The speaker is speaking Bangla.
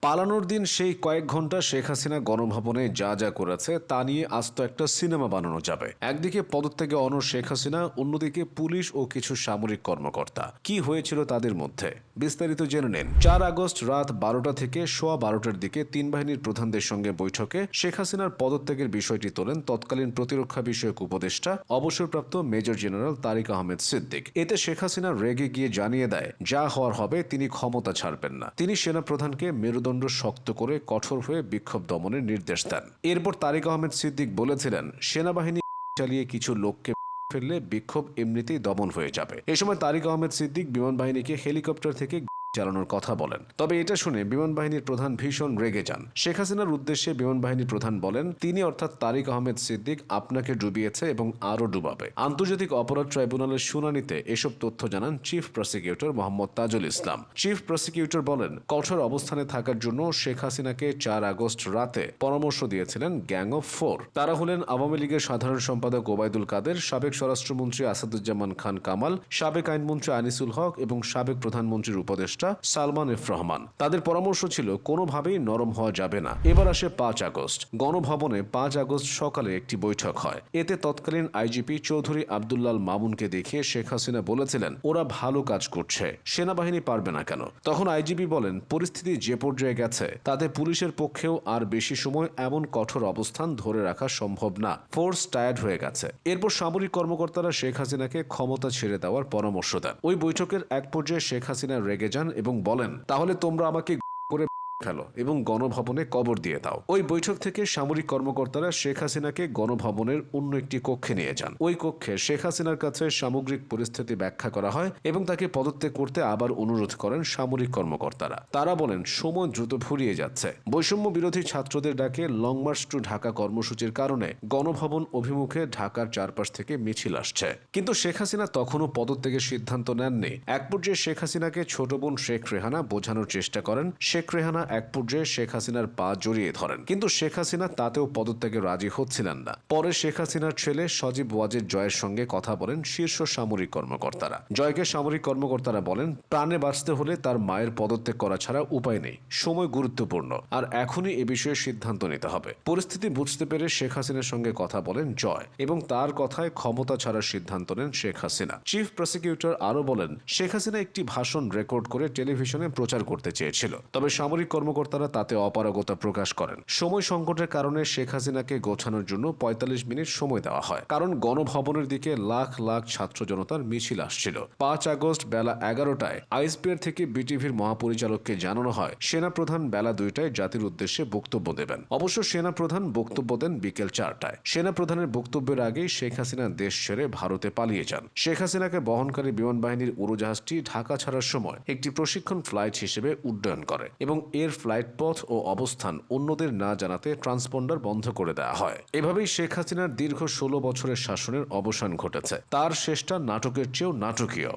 পালানোর দিন সেই কয়েক ঘন্টা শেখ হাসিনা গণভবনে যা যা করেছে তা নিয়ে আস্ত একটা সিনেমা বানানো যাবে। একদিকে পদত্যাগে অনড় শেখ হাসিনা, অন্যদিকে পুলিশ ও কিছু সামরিক কর্মকর্তা। কি হয়েছিল তাদের মধ্যে বিস্তারিত জেনে নিন। 4 আগস্ট রাত 12টা থেকে সোয়া 12টার দিকে তিন বাহিনীর প্রধানদের সঙ্গে বৈঠকে শেখ হাসিনার পদত্যাগের বিষয়টি তোলেন তৎকালীন প্রতিরক্ষা বিষয়ক উপদেষ্টা অবসরপ্রাপ্ত মেজর জেনারেল তারিক আহমেদ সিদ্দিক। এতে শেখ হাসিনা রেগে গিয়ে জানিয়ে দেয় যা হওয়ার হবে, তিনি ক্ষমতা ছাড়বেন না। তিনি সেনাপ্রধানকে মেরুদণ্ড শক্ত করে কঠোর হয়ে বিক্ষোভ দমনের নির্দেশ দেন। এরপর তারিক আহমেদ সিদ্দিক বলেছিলেন, সেনাবাহিনী চালিয়ে কিছু লোককে ফেললে বিক্ষোভ এমনিতেই দমন হয়ে যাবে। এ সময় তারিক আহমেদ সিদ্দিক বিমান বাহিনীকে হেলিকপ্টার থেকে চালানোর কথা বলেন। তবে এটা শুনে বিমান বাহিনীর প্রধান ভীষণ রেগে যান। শেখ হাসিনার উদ্দেশ্যে বিমান বাহিনীর প্রধান বলেন, তিনি অর্থাৎ তারিক আহমেদ সিদ্দিক আপনাকে ডুবিয়েছে এবং আরও ডুবাবে। আন্তর্জাতিক অপরাধ ট্রাইব্যুনালের শুনানিতে এসব তথ্য জানান chief prosecutor Mohammad Tajul Islam. Chief prosecutor বলেন, কঠোর অবস্থানে থাকার জন্য শেখ হাসিনাকে 4 আগস্ট রাতে পরামর্শ দিয়েছিলেন গ্যাং অফ 4। তারা হলেন আওয়ামী লীগের সাধারণ সম্পাদক ওবায়দুল কাদের, সাবেক স্বরাষ্ট্রমন্ত্রী আসাদুজ্জামান খান কামাল, সাবেক আইনমন্ত্রী আনিসুল হক এবং সাবেক প্রধানমন্ত্রীর উপদেষ্টা সালমান এফ রহমান। তাদের পরামর্শ ছিল কোনোভাবেই নরম হওয়া যাবে না। এবার আসে 5 আগস্ট। গণভবনে 5 আগস্ট সকালে একটি বৈঠক হয়। এতে তৎকালীন আইজিপি চৌধুরী আব্দুল্লাল মামুনকে দেখিয়ে শেখ হাসিনা বলেছিলেন, ওরা ভালো কাজ করছে, সেনাবাহিনী পারবে না কেন? তখন আইজিপি বলেন, পরিস্থিতি যে পর্যায়ে গেছে তাতে পুলিশের পক্ষেও আর বেশি সময় এমন কঠোর অবস্থান ধরে রাখা সম্ভব না, ফোর্স টায়ার্ড হয়ে গেছে। এরপর সামরিক কর্মকর্তারা শেখ হাসিনাকে ক্ষমতা ছেড়ে দেওয়ার পরামর্শ দেন। ওই বৈঠকের এক পর্যায়ে শেখ হাসিনা রেগে যান এবং বলেন, তাহলে তোমরা আমাকে করে ফেলো এবং গণভবনে কবর দিয়ে দাও। ওই বৈঠক থেকে সামরিক কর্মকর্তারা শেখ হাসিনাকে গণভবনের অন্য একটি কক্ষে নিয়ে যান। ওই কক্ষে শেখ হাসিনার কাছে সামগ্রিক পরিস্থিতি ব্যাখ্যা করা হয় এবং তাকে পদত্যাগ করতে আবার অনুরোধ করেন সামরিক কর্মকর্তারা। তারা বলেন, সময় দ্রুত ফুরিয়ে যাচ্ছে। বৈষম্য বিরোধী ছাত্রদের ডাকে লং মার্চ টু ঢাকা কর্মসূচির কারণে গণভবন অভিমুখে ঢাকার চারপাশ থেকে মিছিল আসছে। কিন্তু শেখ হাসিনা তখনও পদত্যাগের সিদ্ধান্ত নেননি। এক পর্যায়ে শেখ হাসিনাকে ছোট বোন শেখ রেহানা বোঝানোর চেষ্টা করেন। শেখ রেহানা এক পর্যায়ে শেখ হাসিনার পা জড়িয়ে ধরেন, কিন্তু শেখ হাসিনা তাতেও পদত্যাগে রাজি হচ্ছিলেন না। পরে শেখ হাসিনার ছেলে সজীব ওয়াজেদ জয়ের সঙ্গে কথা বলেন শীর্ষ সামরিক কর্মকর্তারা। জয়কে সামরিক কর্মকর্তারা বলেন, প্রাণে বাঁচতে হলে তার মায়ের পদত্যাগ করা ছাড়া উপায় নেই, সময় গুরুত্বপূর্ণ, আর এখনই এ বিষয়ে সিদ্ধান্ত নিতে হবে। পরিস্থিতি বুঝতে পেরে শেখ হাসিনার সঙ্গে কথা বলেন জয় এবং তার কথায় ক্ষমতা ছাড়ার সিদ্ধান্ত নেন শেখ হাসিনা। চিফ প্রসিকিউটর আরও বলেন, শেখ হাসিনা একটি ভাষণ রেকর্ড করে টেলিভিশনে প্রচার করতে চেয়েছিল, তবে সামরিক কর্মকর্তারা তাতে অপারগতা প্রকাশ করেন। সময় সংকটের কারণে শেখ হাসিনাকে গোছানোর জন্য 45 মিনিট সময় দেওয়া হয়, কারণ গণভবনের দিকে লাখ লাখ ছাত্র জনতার মিছিল আসছিল। 5 আগস্ট বেলা 11টায় আইএসপিআর থেকে বিটিভির মহাপরিচালককে জানানো হয় সেনাপ্রধান বেলা 2টায় জাতির উদ্দেশ্যে বক্তব্য দেবেন। অবশ্য সেনাপ্রধান বক্তব্য দেন বিকেল 4টায়। সেনাপ্রধানের বক্তব্যের আগেই শেখ হাসিনা দেশ ছেড়ে ভারতে পালিয়ে যান। শেখ হাসিনাকে বহনকারী বিমান বাহিনীর উড়োজাহাজটি ঢাকা ছাড়ার সময় একটি প্রশিক্ষণ ফ্লাইট হিসেবে উড্ডয়ন করে এবং এর ফ্লাইট পথ ও অবস্থান অন্যদের না জানাতে ট্রান্সপন্ডার বন্ধ করে দেওয়া হয়। এভাবেই শেখ হাসিনার দীর্ঘ 16 বছরের শাসনের অবসান ঘটেছে। তার শেষটা নাটকের চেয়েও নাটকীয়।